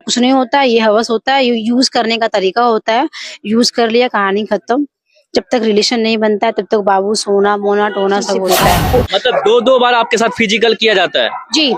कुछ नहीं होता है, ये हवस होता है, यूज करने का तरीका होता है। यूज कर लिया, कहानी खत्म। जब तक रिलेशन नहीं बनता है तब तक बाबू सोना मोना टोना सब होता है। मतलब दो बार आपके साथ फिजिकल किया जाता है? जी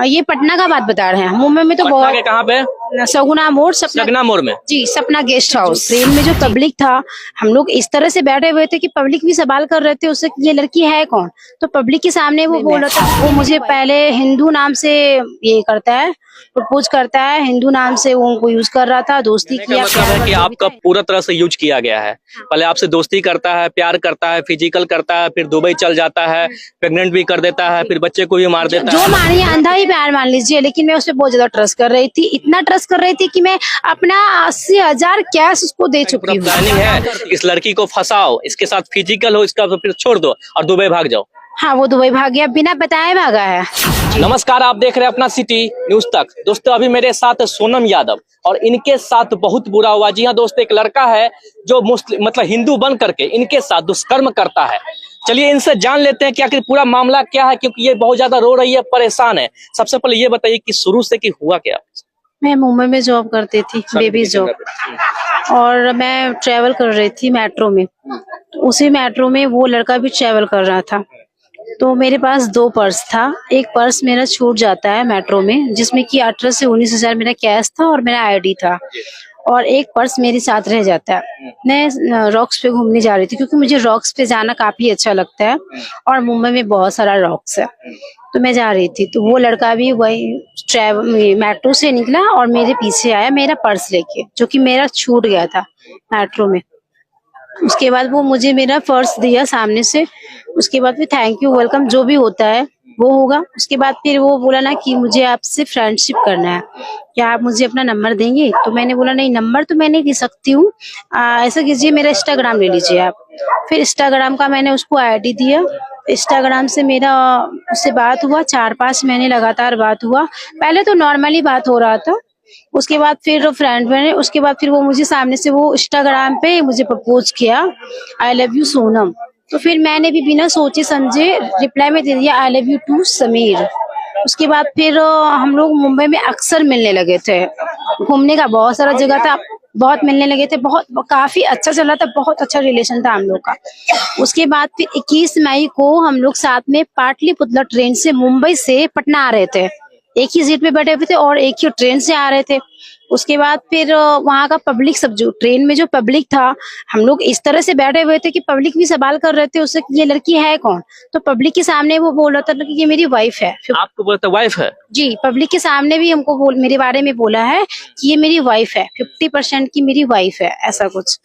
ये पटना का बात बता रहे हैं। मुंबई में तो पटना बहुत के कहाँ पे? सगुना मोड़, सपना सगना मोड़ में। जी, सपना गेस्ट हाउस। ट्रेन में जो पब्लिक था, हम लोग इस तरह से बैठे हुए थे कि पब्लिक भी सवाल कर रहे थे उससे कि ये लड़की है कौन। तो पब्लिक के सामने वो बोल रहा था, वो मुझे पहले हिंदू नाम से ये करता है, प्रपोज करता है, हिंदू नाम से वो उनको यूज कर रहा था, दोस्ती किया। मतलब है कि आपका पूरा तरह से यूज किया गया है। पहले आपसे दोस्ती करता है, प्यार करता है, फिजिकल करता है, फिर दुबई चल जाता है, प्रेग्नेंट भी कर देता है, फिर बच्चे को भी मार देता है। जो मानिए अंधा ही प्यार मान लीजिए, लेकिन मैं उस पर बहुत ज्यादा ट्रस्ट कर रही थी। इतना ट्रस्ट कर रही थी कि मैं अपना 80,000 कैश उसको दे चुकी हूँ। प्लानिंग है इस लड़की को फंसाओ, इसके साथ फिजिकल हो, इसका तो फिर छोड़ दो और दुबई भाग जाओ। हाँ, वो दुबई भाग गया, बिना बताए भागा है। नमस्कार, आप देख रहे हैं अपना सिटी न्यूज तक। दोस्तों अभी मेरे साथ सोनम यादव और इनके साथ बहुत बुरा हुआ। जी हाँ दोस्तों, एक लड़का है जो मुस्लिम मतलब हिंदू बन करके इनके साथ दुष्कर्म करता है। चलिए इनसे जान लेते हैं कि आखिर पूरा मामला क्या है, क्योंकि ये बहुत ज्यादा रो रही है, परेशान है। सबसे पहले ये बताइए कि शुरू से कि हुआ क्या? मैं मुंबई में जॉब करती थी, बेबी जॉब, और मैं ट्रेवल कर रही थी मेट्रो में। उसी मेट्रो में वो लड़का भी ट्रेवल कर रहा था। तो मेरे पास 2 पर्स था। एक पर्स मेरा छूट जाता है मेट्रो में, जिसमें कि 18 से 19,000 मेरा कैश था और मेरा आईडी था, और एक पर्स मेरे साथ रह जाता है। मैं रॉक्स पे घूमने जा रही थी, क्योंकि मुझे रॉक्स पे जाना काफी अच्छा लगता है और मुंबई में बहुत सारा रॉक्स है। तो मैं जा रही थी, तो वो लड़का भी वही मेट्रो से निकला और मेरे पीछे आया मेरा पर्स लेके, जो कि मेरा छूट गया था मेट्रो में। उसके बाद वो मुझे मेरा पर्स दिया सामने से। उसके बाद फिर थैंक यू वेलकम जो भी होता है वो होगा। उसके बाद फिर वो बोला ना कि मुझे आपसे फ्रेंडशिप करना है, क्या आप मुझे अपना नंबर देंगे? तो मैंने बोला नहीं, नंबर तो मैं नहीं दे सकती हूँ, ऐसा कीजिए मेरा इंस्टाग्राम ले लीजिए आप। फिर इंस्टाग्राम का मैंने उसको आईडी दिया। इंस्टाग्राम से मेरा उससे बात हुआ, 4-5 महीने लगातार बात हुआ। पहले तो नॉर्मली बात हो रहा था, उसके बाद फिर फ्रेंड बने। उसके बाद फिर वो मुझे सामने से वो इंस्टाग्राम पे मुझे प्रपोज किया, आई लव यू सोनम। तो फिर मैंने भी बिना सोचे समझे रिप्लाई में दे दिया, I love you too Sameer. उसके बाद फिर हम लोग मुंबई में अक्सर मिलने लगे थे। घूमने का बहुत सारा जगह था, बहुत मिलने लगे थे, बहुत काफी अच्छा चला था, बहुत अच्छा रिलेशन था हम लोग का। उसके बाद फिर 21 मई को हम लोग साथ में पाटलिपुत्र ट्रेन से मुंबई से पटना आ रहे थे। एक ही सीट पे बैठे हुए थे और एक ही ट्रेन से आ रहे थे। उसके बाद फिर वहाँ का पब्लिक सब, जो ट्रेन में जो पब्लिक था, हम लोग इस तरह से बैठे हुए थे कि पब्लिक भी सवाल कर रहे थे उससे कि ये लड़की है कौन। तो पब्लिक के सामने वो बोल रहा था कि ये मेरी वाइफ है। आपको बोलता वाइफ है? जी, पब्लिक के सामने भी हमको मेरे बारे में बोला है कि ये मेरी वाइफ है, 50% की मेरी वाइफ है, ऐसा कुछ।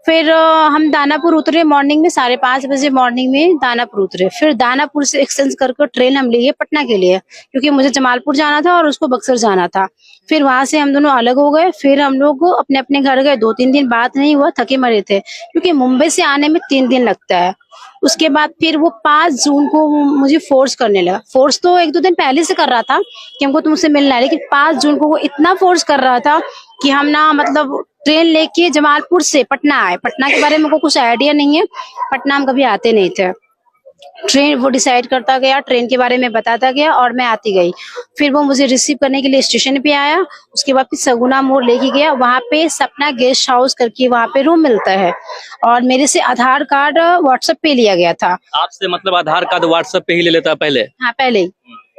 फिर हम दानापुर उतरे मॉर्निंग में, 5:30 बजे मॉर्निंग में दानापुर उतरे। फिर दानापुर से एक्सचेंज करके ट्रेन हम लिए पटना के लिए, क्योंकि मुझे जमालपुर जाना था और उसको बक्सर जाना था। फिर वहां से हम दोनों अलग हो गए। फिर हम लोग अपने अपने घर गए। 2-3 दिन बात नहीं हुआ, थके मरे थे, क्योंकि मुंबई से आने में 3 दिन लगता है। उसके बाद फिर वो 5 जून को मुझे फोर्स करने लगा। फोर्स तो 1-2 दिन पहले से कर रहा था कि हमको तुमसे मिलना है, लेकिन 5 जून को वो इतना फोर्स कर रहा था कि हम ना मतलब ट्रेन लेके जमालपुर से पटना आए। पटना के बारे में कुछ आइडिया नहीं है, पटना हम कभी आते नहीं थे। ट्रेन वो डिसाइड करता गया, ट्रेन के बारे में बताता गया और मैं आती गई। फिर वो मुझे रिसीव करने के लिए स्टेशन पे आया। उसके बाद फिर सगुना मोड़ लेके गया, वहाँ पे सपना गेस्ट हाउस करके वहाँ पे रूम मिलता है, और मेरे से आधार कार्ड व्हाट्सएप पे लिया गया था। आपसे मतलब आधार कार्ड व्हाट्सएप पे ही ले लेता पहले? हाँ, पहले ही,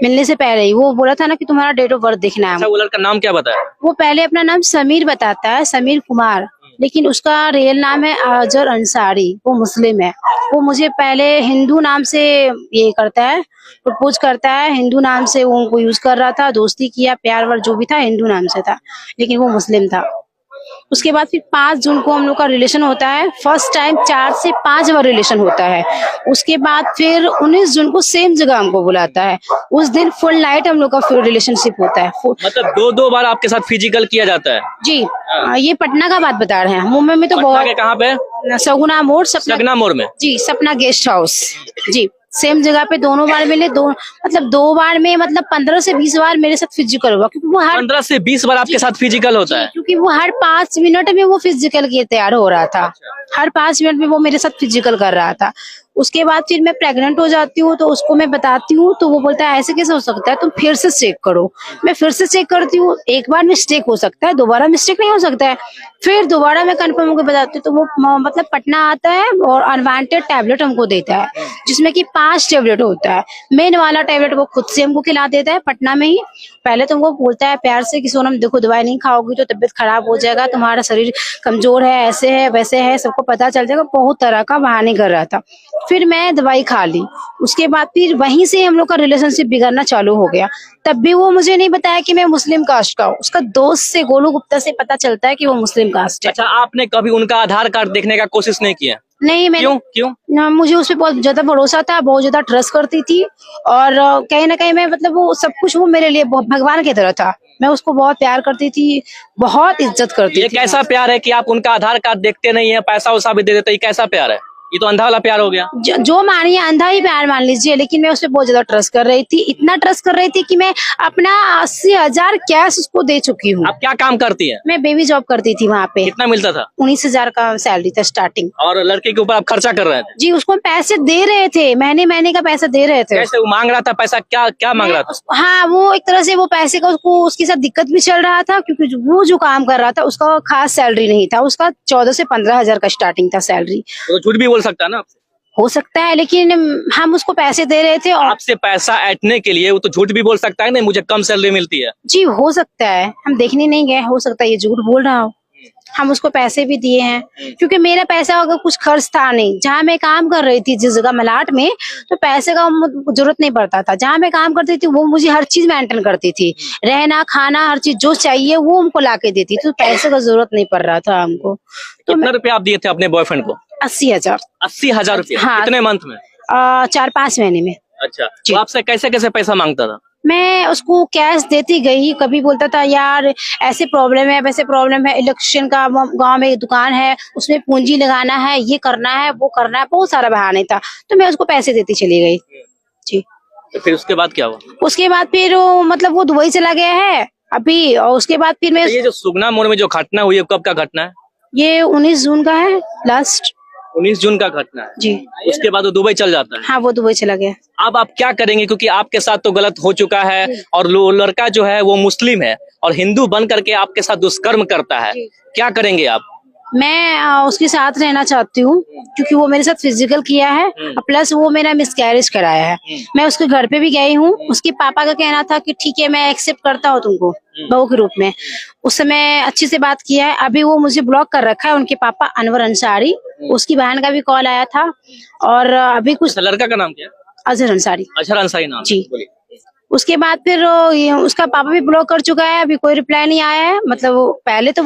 मिलने से पहले ही वो बोला था ना कि तुम्हारा डेट ऑफ बर्थ देखना है। अच्छा, वो लड़का नाम क्या बताया? वो पहले अपना नाम समीर बताता है, समीर कुमार, लेकिन उसका रियल नाम है अजहर अंसारी। वो मुस्लिम है। वो मुझे पहले हिंदू नाम से ये करता है, प्रपोज करता है, हिंदू नाम से वो उनको यूज कर रहा था, दोस्ती किया, प्यार वार जो भी था हिंदू नाम से था, लेकिन वो मुस्लिम था। उसके बाद फिर 5 जून को हम लोग का रिलेशन होता है। फर्स्ट टाइम 4 से 5 बार रिलेशन होता है। उसके बाद फिर 19 जून को सेम जगह हमको बुलाता है। उस दिन फुल नाइट हम लोग का फिर रिलेशनशिप होता है। मतलब दो बार आपके साथ फिजिकल किया जाता है? जी ये पटना का बात बता रहे हैं। मुंबई में तो बहुत, कहाँ पे? सगुना मोड़, सगना मोड़ में। जी, सपना गेस्ट हाउस। जी, सेम जगह पे दोनों बार मिले। मतलब 2 बार में मतलब 15 से 20 बार मेरे साथ फिजिकल हुआ, क्योंकि वो हर 15 से 20 बार आपके साथ फिजिकल होता है? क्योंकि वो हर 5 मिनट में वो फिजिकल के तैयार हो रहा था। हर 5 मिनट में वो मेरे साथ फिजिकल कर रहा था। उसके बाद फिर मैं प्रेग्नेंट हो जाती हूँ, तो उसको मैं बताती हूँ, तो वो बोलता है ऐसे कैसे हो सकता है, तुम फिर से चेक करो। मैं फिर से चेक करती हूँ, एक बार मिस्टेक हो सकता है, दोबारा मिस्टेक नहीं हो सकता है। फिर दोबारा मैं कंफर्म होकर बताती हूँ, तो वो मतलब पटना आता है और अनवांटेड टैबलेट हमको देता है, जिसमें कि 5 टैबलेट होता है। मेन वाला टैबलेट वो खुद से हमको खिला देता है पटना में ही। पहले तो वो बोलता है प्यार से कि सोनम देखो, दवाई नहीं खाओगी तो तबीयत खराब हो जाएगा, तुम्हारा शरीर कमजोर है, ऐसे है वैसे है, सबको पता चल जाएगा। बहुत तरह का बहाने कर रहा था। फिर मैं दवाई खा ली, उसके बाद फिर वहीं से हम लोग का रिलेशनशिप बिगड़ना चालू हो गया। तब भी वो मुझे नहीं बताया कि मैं मुस्लिम कास्ट का हूँ। उसका दोस्त से, गोलू गुप्ता से पता चलता है कि वो मुस्लिम कास्ट है। अच्छा, आपने कभी उनका आधार कार्ड देखने का कोशिश नहीं किया? नहीं, मैं क्यों? ना, मुझे उस पे बहुत ज्यादा भरोसा था, बहुत ज्यादा ट्रस्ट करती थी, और कहीं ना कहीं मैं मतलब वो सब कुछ वो मेरे लिए भगवान की तरह था। मैं उसको बहुत प्यार करती थी, बहुत इज्जत करती ये थी। कैसा प्यार है कि आप उनका आधार कार्ड देखते नहीं है, पैसा वैसा भी दे देते? ये कैसा प्यार है? ये तो अंधा वाला प्यार हो गया। जो मानिए, अंधा ही प्यार मान लीजिए, लेकिन मैं उस पर बहुत ज्यादा ट्रस्ट कर रही थी। इतना ट्रस्ट कर रही थी कि मैं अपना 80,000 कैश उसको दे चुकी हूँ। आप क्या काम करती हैं? मैं बेबी जॉब करती थी वहाँ पे। कितना मिलता था? 19,000 का सैलरी था स्टार्टिंग। और लड़के के ऊपर आप खर्चा कर रहे थे? जी, उसको पैसे दे रहे थे, महीने महीने का पैसा दे रहे थे। कैसे वो मांग रहा था पैसा? क्या मांग रहा था? हाँ, वो एक तरह से वो पैसे का उसको, उसके साथ दिक्कत भी चल रहा था, क्योंकि वो जो काम कर रहा था उसका खास सैलरी नहीं था। उसका 14 से 15,000 का स्टार्टिंग था सैलरी। तो झूठ भी बोल सकता है ना? हो सकता है, लेकिन हम उसको पैसे दे रहे थे। और आपसे पैसा ऐंठने के लिए वो तो झूठ भी बोल सकता है ना, मुझे कम सैलरी मिलती है। जी, हो सकता है, हम देखने नहीं गए, हो सकता है ये झूठ बोल रहा हो। हम उसको पैसे भी दिए हैं, क्योंकि मेरा पैसा अगर कुछ खर्च था नहीं। जहाँ मैं काम कर रही थी, जिस जगह मलाट में, तो पैसे का जरूरत नहीं पड़ता था। जहाँ मैं काम करती थी वो मुझे हर चीज मेंटेन करती थी, रहना खाना हर चीज जो चाहिए वो हमको ला के देती, तो पैसे का जरूरत नहीं पड़ रहा था हमको। तो कितना रुपया आप दिए थे अपने बॉयफ्रेंड को? 80,000। 80,000 रुपया? हाँ। कितने मंथ में? 4-5 महीने में। अच्छा, तो आपसे कैसे कैसे पैसा मांगता था? मैं उसको कैश देती गई, कभी बोलता था यार ऐसे प्रॉब्लम है, वैसे प्रॉब्लम है, इलेक्शन का गांव में एक दुकान है, उसमें पूंजी लगाना है, ये करना है, वो करना है, बहुत सारा बहाने था। तो मैं उसको पैसे देती चली गई। जी। तो फिर उसके बाद क्या हुआ? उसके बाद फिर वो मतलब वो दुबई चला गया है अभी, और उसके बाद फिर मैं तो ये जो सुगना मोड़ में जो घटना हुई है, कब का घटना है? ये 19 जून का है, लास्ट 19 जून का घटना है। जी। उसके बाद वो दुबई चल जाता है। हाँ, वो दुबई चला गया। अब आप क्या करेंगे, क्योंकि आपके साथ तो गलत हो चुका है, और लड़का जो है वो मुस्लिम है और हिंदू बन करके आपके साथ दुष्कर्म करता है, क्या करेंगे आप? मैं उसके साथ रहना चाहती हूँ, क्योंकि वो मेरे साथ फिजिकल किया है, और प्लस वो मेरा मिसकैरेज कराया है। मैं उसके घर पे भी गई हूँ। उसके पापा का कहना था कि ठीक है, मैं एक्सेप्ट करता हूँ तुमको बहू के रूप में। उस समय अच्छे से बात किया है। अभी वो मुझे ब्लॉक कर रखा है। उनके पापा अनवर अंसारी, उसकी बहन का भी कॉल आया था, और अभी कुछ लड़का का नाम क्या है? अजहर अंसारी। अजहर अंसारी नाम? जी। बोलिए। उसके बाद फिर उसका पापा भी ब्लॉक कर चुका है। अभी कोई रिप्लाई नहीं आया है। मतलब पहले तो